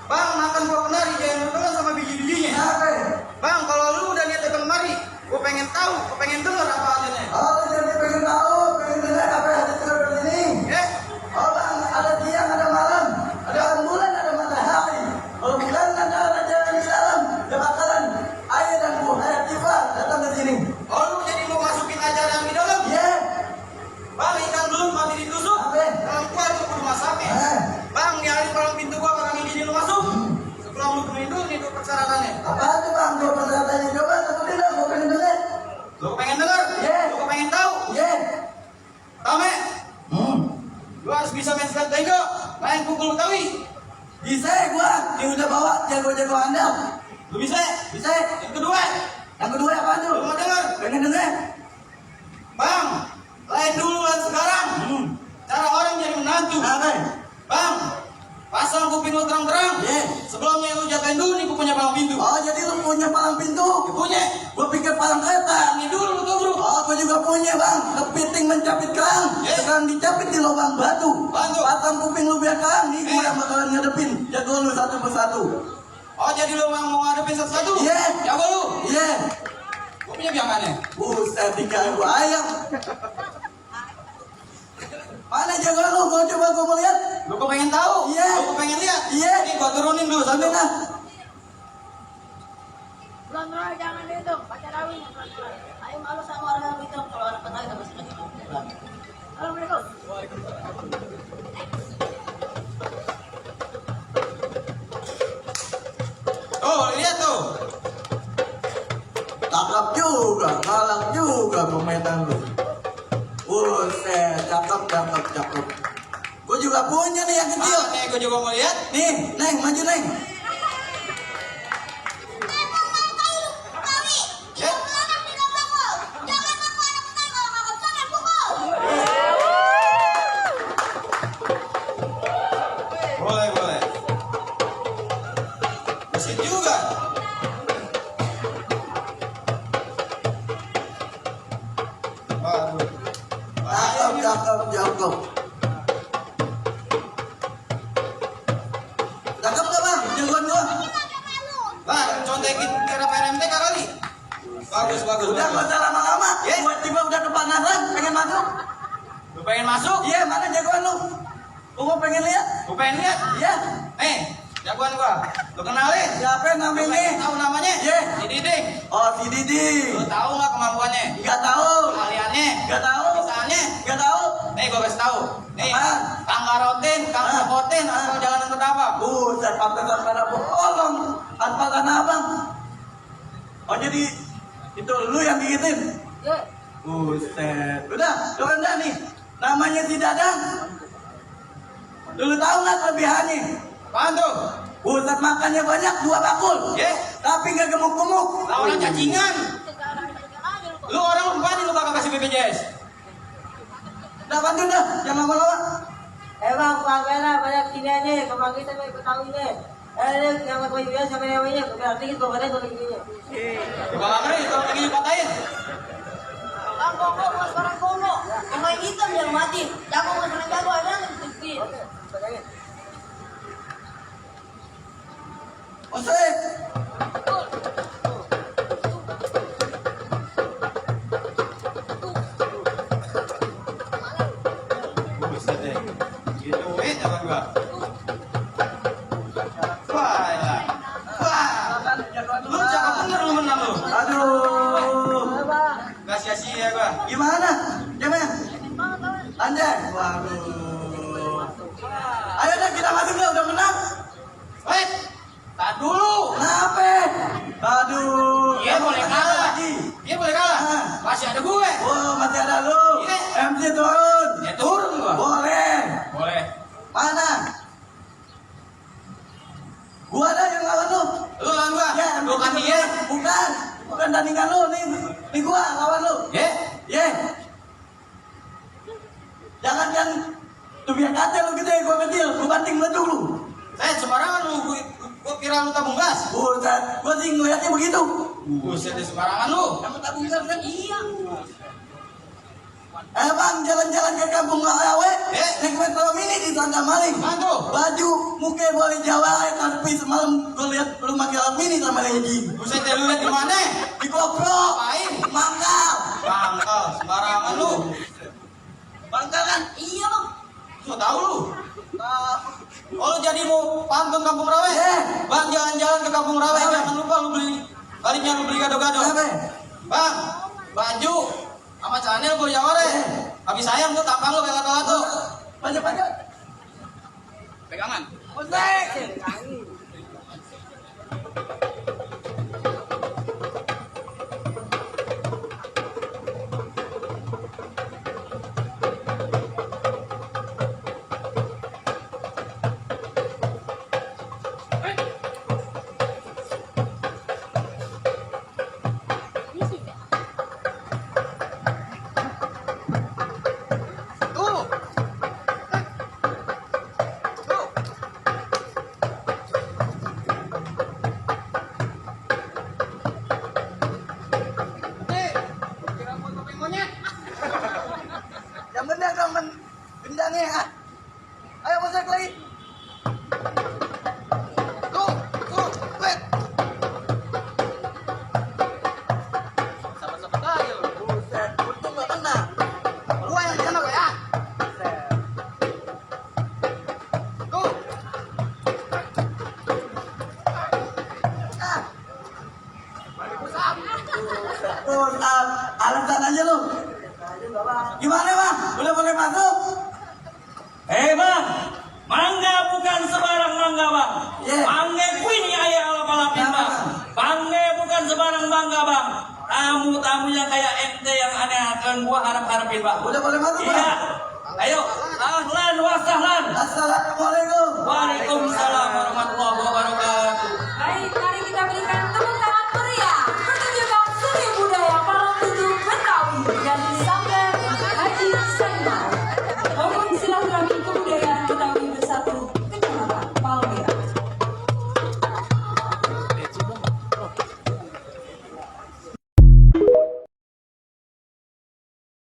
Bang, makan gua kenari jangan doang sama biji-bijinya. Kenapa? Bang, kalau lu udah niat datang kemari, gua pengen tahu, gua pengen denger apa adanya. Oh, jadi pengen tahu, pengen dengar apa yang ada di sini. Oh bang, ada siang, ada malam, ada bulan, ada matahari. Kalau bulan ada raja di dalam, dia bakalan air dan buah air tiba datang ke sini. Oh, lu jadi mau masukin ajaran di dalam? Iya. Bang, ikan belum mati ditusuk. Apa? Kalau gua itu kudu masaknya. Bang, di hari palang pintu gua orang ini lu masuk. Sebelum lu penuhin dulu nih persyaratannya. Apa itu bang? Dua persyaratannya coba sebutin dong, gue pengen dengar. Lu pengen denger? Iya. Lu pengen tahu? Iya. Tame, lu harus bisa main selat tega, main pukul Betawi. Bisa ya gua, dia udah bawa jago-jago handal. Lu bisa? Bisa. Yang kedua, Yang kedua apa tuh? lu mau denger? Pengen dengar. Bang, lain dulu dan sekarang. Cara orang jadi menantu. Apa? Bang, pasang kuping lu terang-terang. Iya. Sebelumnya lu jagain dulu nih punya palang pintu. Oh jadi lu punya palang pintu? Ya, punya. Gua pikir palang kereta. Ini dulu lu tuh bro. Oh, gua juga punya bang. Kepiting mencapit kerang. Yes. Sekarang dicapit di lubang batu. Bantu. Pasang kuping lu biar kerang. Nih gua yang bakalan ngadepin. Jago lu satu persatu. Oh jadi lu mau ngadepin satu-satu? Iya. Jago lu. Iya. Gua punya biangannya. Buset, dikira gua ayam. Mana jago lu? Gua coba gua mau lihat. Lu kok pengen tahu? Iya. Lu kok pengen lihat? Iya. Nih gua turunin dulu satu. Sampai nah. Pelan-pelan jangan dihitung, baca rawin pelan-pelan. Ayo malu sama orang yang hitung kalau anak petani sama sekali. Assalamualaikum. Oh lihat tuh. Cakep juga, galak juga permainan lu. Buset, cakep. Gua juga punya nih yang kecil. Nih gua juga mau lihat. Nih, Neng, maju Neng. Ya. Boleh. Mesin juga. Waduh. Cakep. Cakep gak bang? Jagoan gua. Lah, contekin kira PRMT kali. Bagus. Udah gak usah lama-lama. Yes. Gua tiba udah kepanasan, pengen masuk. Lu pengen masuk? Iya, mana jagoan lu? Gua pengen lihat. Gua pengen lihat. Iya. Jagoan gua. Lu kenalin? Siapa Lu pengen namanya? tahu namanya? Iya. Si Diding. Oh, si Didi. Lu tahu nggak kemampuannya? Gak tahu. Keahliannya? Gak tahu. Misalnya? Gak tahu. Nih gua kasih tahu. Nih, Apaan? Kang Karotin, Kang Sapotin, asal jalanan kedapa. Buset, pantesan pada bohong. Asal tanah abang. Oh, jadi itu lu yang gigitin? Ye, Buset. Udah, dah nih. Namanya si Dadang. Dulu tahu nggak kelebihannya? Apaan tuh? Buset, makannya banyak 2 bakul. Ye, Tapi nggak gemuk-gemuk. lah orang cacingan. Lu orang lupa nih lu bakal kasih BPJS. Udah bantu dah, jangan lama-lama. bang, panggilan banyak sini aja, kemang kita mau ikut tahu ini. Yang mau juga sama namanya, berarti kita kemarin tuh begini. Gua nggak ngerti kalau lagi dipatahin. Bang, kok sekarang kono, pemain hitam yang mati, jago sekarang jago ada yang sedikit. Buset. Buset deh. Gituin jagoan gua. Wah, ya. Lu cakep bener lu menang lu. Aduh. Gak sia-sia gua. Gimana? Gimana? Anjay. Waduh. Ayo dah kita masuk dah, udah menang. Wait, tak dulu. Kenapa? Aduh. Dia boleh kalah. lagi. Dia boleh kalah. Ah. Masih ada gue. Oh, masih ada lu. Iya. MC turun. Ya turun gua. Boleh. Boleh. Mana? Gua ada yang lawan lu. Lu lawan gua. Ya, Lu kan dia. Bukan tandingan lu nih gua lawan lu. Ya. Ye. Jangan kan tuh biar kata lu gede, gua kecil, gua banting lu dulu. Sembarangan lu. Gua kira lu tabung gas. Bukan, gua sih ngeliatnya begitu. Buset deh sembarangan lu. Kamu tabung gas kan? Iya. Bang, jalan-jalan ke kampung Malawe, naik metro mini di mantan maling. Mantu. Baju mungkin boleh Jawa tapi semalam gue lihat lu pakai helm ini sama Leji. Buset deh, lu lihat di mana? Di koprok. Ngapain? Mangkal. Bangkal, sembarangan lu. Mangkal kan? Iya bang. So tahu lu. Oh, lu jadi mau pantun Kampung Rawe? Bang, jalan-jalan ke Kampung Rawe, jangan lupa lu beli. Kalinya lu beli gado-gado. Bang, baju sama celana lu Jawa deh. Habis sayang tuh tampang lu kayak gato-gato. Panjat. Pegangan. Pusing. Tuh. Tuh. Nih, kira mau topeng monyet. Yang benar dong gendangnya. Ayo masuk lagi. Tuh, wait. Sabar-sabar aja lu. Buset, untung gak kena. Gua yang kena ya. Tuh. Push up. Alasan aja lu. Gimana bang? Udah boleh masuk? Bang, mangga bukan sebarang mangga bang. Yeah. Mangga kuini ayah alap-alapin bang. Mangga bukan sebarang mangga bang. Tamu-tamu yang kayak ente yang aneh akan gua harap-harapin bang. Udah boleh masuk Iya. bang? Ayo, ahlan